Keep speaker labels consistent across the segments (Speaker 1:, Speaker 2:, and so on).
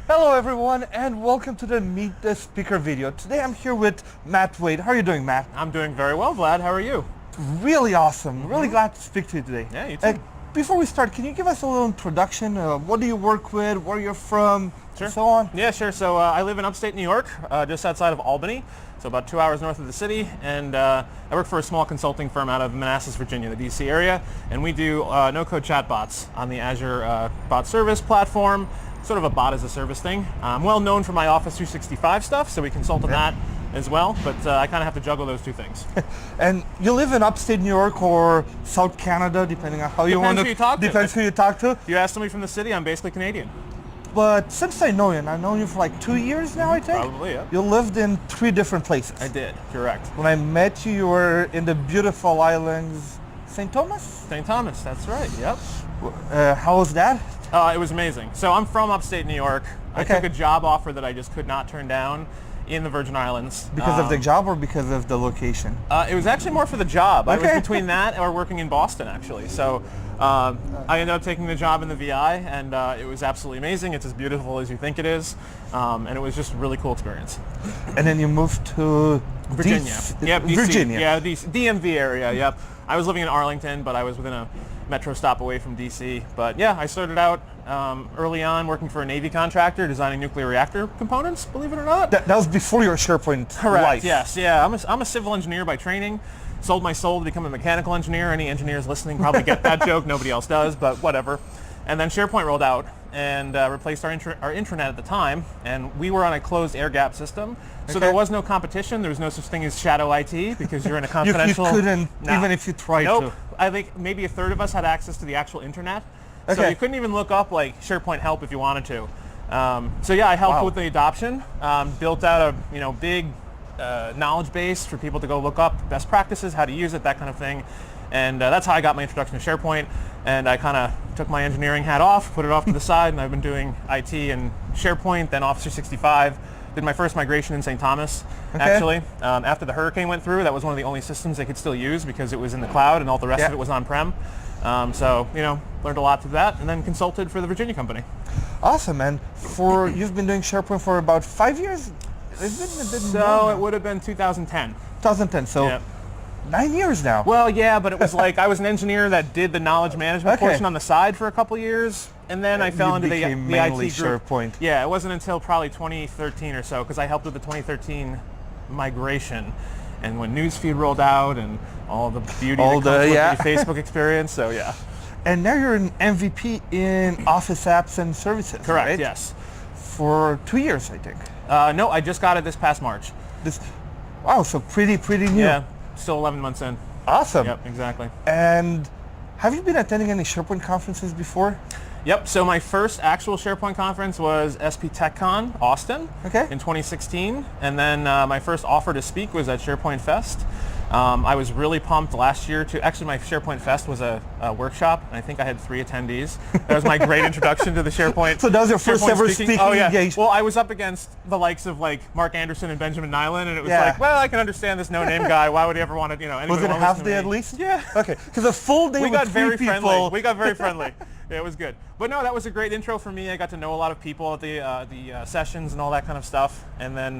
Speaker 1: Hello everyone and welcome to the Meet the Speaker video. Today I'm here with Matt Wade. How are you doing, Matt?
Speaker 2: I'm doing very well, Vlad. How are you?
Speaker 1: Really awesome. Really glad to speak to you today.
Speaker 2: Yeah, you too.
Speaker 1: Before we start, can you give us a little introduction? What do you work with, where you're from,
Speaker 2: Sure.
Speaker 1: and so on?
Speaker 2: Yeah, sure. So I live in upstate New York, just outside of Albany, so about 2 hours north of the city, and I work for a small consulting firm out of Manassas, Virginia, the DC area, and we do no-code chatbots on the Azure bot service platform, sort of a bot as a service thing. I'm well known for my Office 365 stuff, so we consult on that as well, but I kind of have to juggle those two things.
Speaker 1: And you live in upstate New York or South Canada, depending on how you want to. Depends who you talk to.
Speaker 2: You ask somebody from the city, I'm basically Canadian.
Speaker 1: But since I know you, and I've known you for like 2 years now, I think.
Speaker 2: Probably, yeah.
Speaker 1: You lived in 3 different places.
Speaker 2: I did, correct.
Speaker 1: When I met you, you were in the beautiful islands, St. Thomas?
Speaker 2: St. Thomas, that's right, yep.
Speaker 1: How was that?
Speaker 2: It was amazing. So I'm from upstate New York. I took a job offer that I just could not turn down in the Virgin Islands.
Speaker 1: Because of the job or because of the location?
Speaker 2: It was actually more for the job. I was between that or working in Boston, actually. So I ended up taking the job in the VI, and it was absolutely amazing. It's as beautiful as you think it is, and it was just a really cool experience.
Speaker 1: And then you moved to
Speaker 2: Virginia. Yep, DC.
Speaker 1: Virginia.
Speaker 2: Yeah, DMV area, yep. I was living in Arlington, but I was within a metro stop away from DC. But yeah, I started out early on working for a Navy contractor designing nuclear reactor components, believe it or not.
Speaker 1: That was before your SharePoint
Speaker 2: Correct,
Speaker 1: life.
Speaker 2: yes. Yeah, I'm a civil engineer by training. Sold my soul to become a mechanical engineer. Any engineers listening probably get that joke. Nobody else does, but whatever. And then SharePoint rolled out and replaced our intranet at the time, and we were on a closed air-gapped system, so there was no competition. There was no such thing as shadow IT because you're in a confidential...
Speaker 1: You couldn't, even if you tried to.
Speaker 2: I think maybe a third of us had access to the actual internet, so you couldn't even look up like SharePoint help if you wanted to. So yeah, I helped with the adoption, built out a big knowledge base for people to go look up best practices, how to use it, that kind of thing. And that's how I got my introduction to SharePoint. And I kind of took my engineering hat off, put it off to the side, and I've been doing IT and SharePoint, then Office 365. Did my first migration in St. Thomas, actually. After the hurricane went through, that was one of the only systems they could still use because it was in the cloud and all the rest of it was on-prem. So, learned a lot through that, and then consulted for the Virginia company.
Speaker 1: Awesome, and you've been doing SharePoint for about 5 years?
Speaker 2: So it would have been 2010.
Speaker 1: 2010, so 9 years now.
Speaker 2: Well, yeah, but it was like I was an engineer that did the knowledge management portion on the side for a couple years, and then I fell into the IT group.
Speaker 1: SharePoint.
Speaker 2: Yeah, it wasn't until probably 2013 or so, because I helped with the 2013 migration, and when Newsfeed rolled out and all the beauty that comes with the Facebook experience, so yeah. And
Speaker 1: now you're an MVP in Office apps and services,
Speaker 2: correct,
Speaker 1: right?
Speaker 2: Yes.
Speaker 1: For 2 years, I think.
Speaker 2: No, I just got it this past March.
Speaker 1: Wow, so pretty new.
Speaker 2: Yeah, still 11 months in.
Speaker 1: Awesome.
Speaker 2: Yep, exactly.
Speaker 1: And have you been attending any SharePoint conferences before?
Speaker 2: Yep, so my first actual SharePoint conference was SP TechCon Austin in 2016, and then my first offer to speak was at SharePoint Fest. I was really pumped last year actually my SharePoint Fest was a workshop, and I think I had 3 attendees. That was my great introduction to the SharePoint.
Speaker 1: So that was your first ever speaking engagement?
Speaker 2: Well, I was up against the likes of like Mark Anderson and Benjamin Nyland, and it was like, well, I can understand this no-name guy. Why would he ever want to,
Speaker 1: Was it a half day at least?
Speaker 2: Yeah.
Speaker 1: Okay, because a full day
Speaker 2: we got very
Speaker 1: people.
Speaker 2: friendly. We got very friendly. Yeah, it was good. But no, that was a great intro for me. I got to know a lot of people at the sessions and all that kind of stuff. And then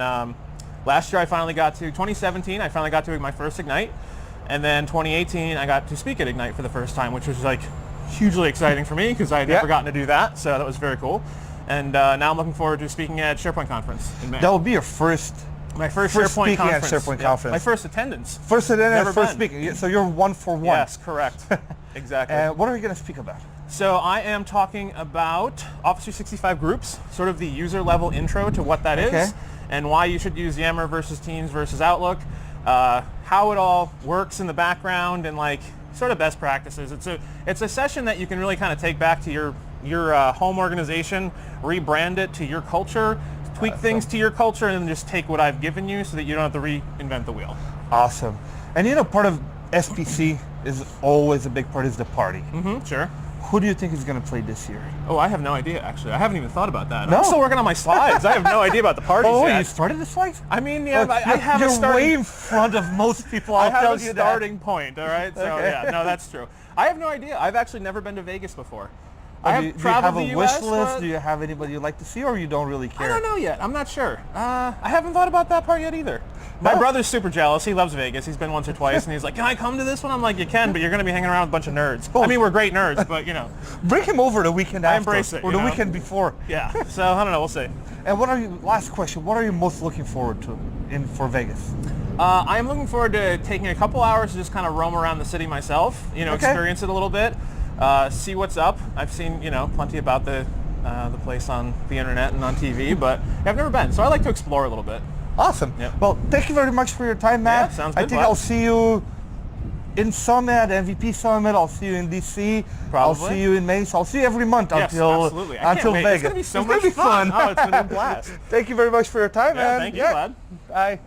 Speaker 2: last year 2017, I finally got to my first Ignite. And then 2018, I got to speak at Ignite for the first time, which was like hugely exciting for me because I had never gotten to do that. So that was very cool. And now I'm looking forward to speaking at SharePoint conference in May.
Speaker 1: That will be your my first SharePoint conference.
Speaker 2: At SharePoint conference. My first attendance.
Speaker 1: First attendance, first speaking. So you're 1 for 1.
Speaker 2: Yes, correct. Exactly.
Speaker 1: What are you going to speak about?
Speaker 2: So I am talking about Office 365 groups, sort of the user level intro to what that is, and why you should use Yammer versus Teams versus Outlook, how it all works in the background, and like sort of best practices. It's a session that you can really kind of take back to your home organization, rebrand it to your culture, tweak things to your culture, and then just take what I've given you so that you don't have to reinvent the wheel.
Speaker 1: Awesome. And part of SPC is always a big part is the party.
Speaker 2: Sure.
Speaker 1: Who do you think is going to play this year?
Speaker 2: Oh, I have no idea, actually. I haven't even thought about that.
Speaker 1: No?
Speaker 2: I'm still working on my slides. I have no idea about the parties yet.
Speaker 1: You started the slides?
Speaker 2: I mean, yeah, I have a starting...
Speaker 1: You're way in front of most people, I'll tell you that.
Speaker 2: I have a starting point, all right? So, yeah, no, that's true. I have no idea. I've actually never been to Vegas before. I have traveled the US.
Speaker 1: Do you have a wish list? Do you have anybody you'd like to see, or you don't really care?
Speaker 2: I don't know yet. I'm not sure. I haven't thought about that part yet either. My brother's super jealous. He loves Vegas. He's been once or twice, and he's like, "Can I come to this one?" I'm like, "You can, but you're going to be hanging around with a bunch of nerds." I mean, we're great nerds, but you know.
Speaker 1: Bring him over the weekend after.
Speaker 2: I embrace it.
Speaker 1: Or the weekend before.
Speaker 2: Yeah. So I don't know. We'll see.
Speaker 1: And last question, what are you most looking forward to for Vegas?
Speaker 2: I am looking forward to taking a couple hours to just kind of roam around the city myself, experience it a little bit, see what's up. I've seen, plenty about the place on the internet and on TV, but I've never been, so I like to explore a little bit.
Speaker 1: Awesome. Yep. Well, thank you very much for your time, Matt.
Speaker 2: Yeah, sounds good.
Speaker 1: I think I'll see you in Summit, MVP Summit. I'll see you in DC.
Speaker 2: Probably.
Speaker 1: I'll see you in May. So I'll see you every month until
Speaker 2: absolutely. I can't wait.
Speaker 1: Vegas.
Speaker 2: It's going to be so much fun. Oh, it's been a blast.
Speaker 1: Thank you very much for your time, man.
Speaker 2: Thank you, Vlad.
Speaker 1: Bye.